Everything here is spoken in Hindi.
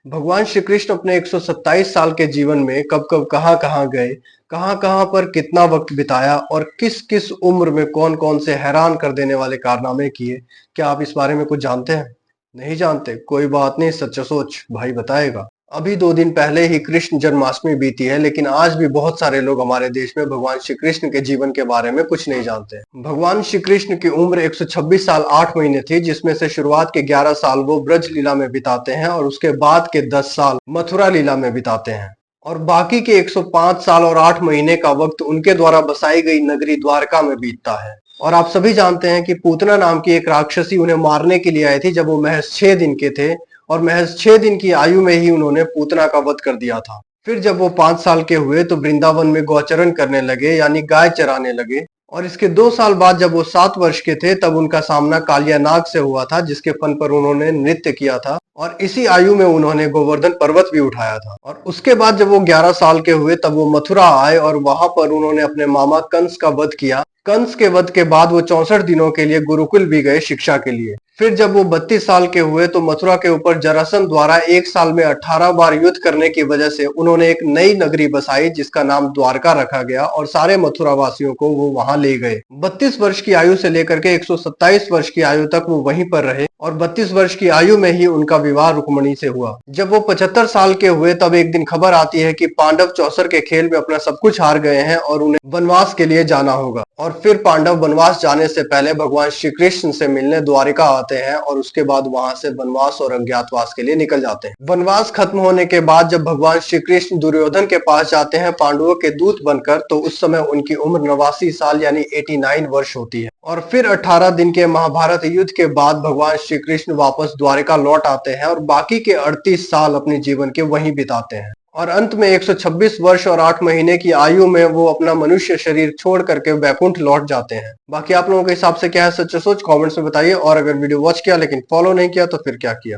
भगवान श्री कृष्ण अपने 127 साल के जीवन में कब कब कहाँ गए, कहाँ पर कितना वक्त बिताया और किस किस उम्र में कौन कौन से हैरान कर देने वाले कारनामे किए। क्या आप इस बारे में कुछ जानते हैं? नहीं जानते? कोई बात नहीं, सच सोच भाई बताएगा। अभी 2 दिन पहले ही कृष्ण जन्माष्टमी बीती है, लेकिन आज भी बहुत सारे लोग हमारे देश में भगवान श्री कृष्ण के जीवन के बारे में कुछ नहीं जानते। भगवान श्री कृष्ण की उम्र 126 साल 8 महीने थी, जिसमें से शुरुआत के 11 साल वो ब्रज लीला में बिताते हैं और उसके बाद के 10 साल मथुरा लीला में बिताते हैं। और बाकी के 105 साल और 8 महीने का वक्त उनके द्वारा बसाई गई नगरी द्वारका में बीतता है। और आप सभी जानते हैं कि पूतना नाम की एक राक्षसी उन्हें मारने के लिए आई थी जब वो महज 6 दिन के थे, और महज 6 दिन की आयु में ही उन्होंने पूतना का वध कर दिया था। फिर जब वो 5 साल के हुए तो वृंदावन में गौचरण करने लगे, यानी गाय चराने लगे। और इसके 2 साल बाद जब वो 7 वर्ष के थे तब उनका सामना कालिया नाग से हुआ था, जिसके फन पर उन्होंने नृत्य किया था। और इसी आयु में उन्होंने गोवर्धन पर्वत भी उठाया था। और उसके बाद जब वो 11 साल के हुए तब वो मथुरा आए और वहां पर उन्होंने अपने मामा कंस का वध किया। कंस के वध के बाद वो 64 दिनों के लिए गुरुकुल भी गए शिक्षा के लिए। फिर जब वो 32 साल के हुए तो मथुरा के ऊपर जरासंध द्वारा एक साल में 18 बार युद्ध करने की वजह से उन्होंने एक नई नगरी बसाई, जिसका नाम द्वारका रखा गया, और सारे मथुरा वासियों को वो वहां ले गए। 32 वर्ष की आयु से लेकर के 127 वर्ष की आयु तक वो वहीं पर रहे, और 32 वर्ष की आयु में ही उनका विवाह रुक्मणी से हुआ। जब वो 75 साल के हुए तब एक दिन खबर आती है कि पांडव चौसर के खेल में अपना सब कुछ हार गए हैं और उन्हें वनवास के लिए जाना होगा। और फिर पांडव वनवास जाने से पहले भगवान श्री कृष्ण से मिलने द्वारिका आते हैं और उसके बाद वहां से वनवास और अज्ञातवास के लिए निकल जाते हैं। वनवास खत्म होने के बाद जब भगवान श्री कृष्ण दुर्योधन के पास जाते हैं पांडवों के दूत बनकर, तो उस समय उनकी उम्र 89 साल यानी 89 वर्ष होती है। और फिर 18 दिन के महाभारत युद्ध के बाद भगवान श्री कृष्ण वापस द्वारिका लौट आते हैं और बाकी के 38 साल अपने जीवन के वहीं बिताते हैं। और अंत में 126 वर्ष और 8 महीने की आयु में वो अपना मनुष्य शरीर छोड़ करके वैकुंठ लौट जाते हैं। बाकी आप लोगों के हिसाब से क्या है सच सोच, कमेंट्स में बताइए। और अगर वीडियो वॉच किया लेकिन फॉलो नहीं किया तो फिर क्या किया।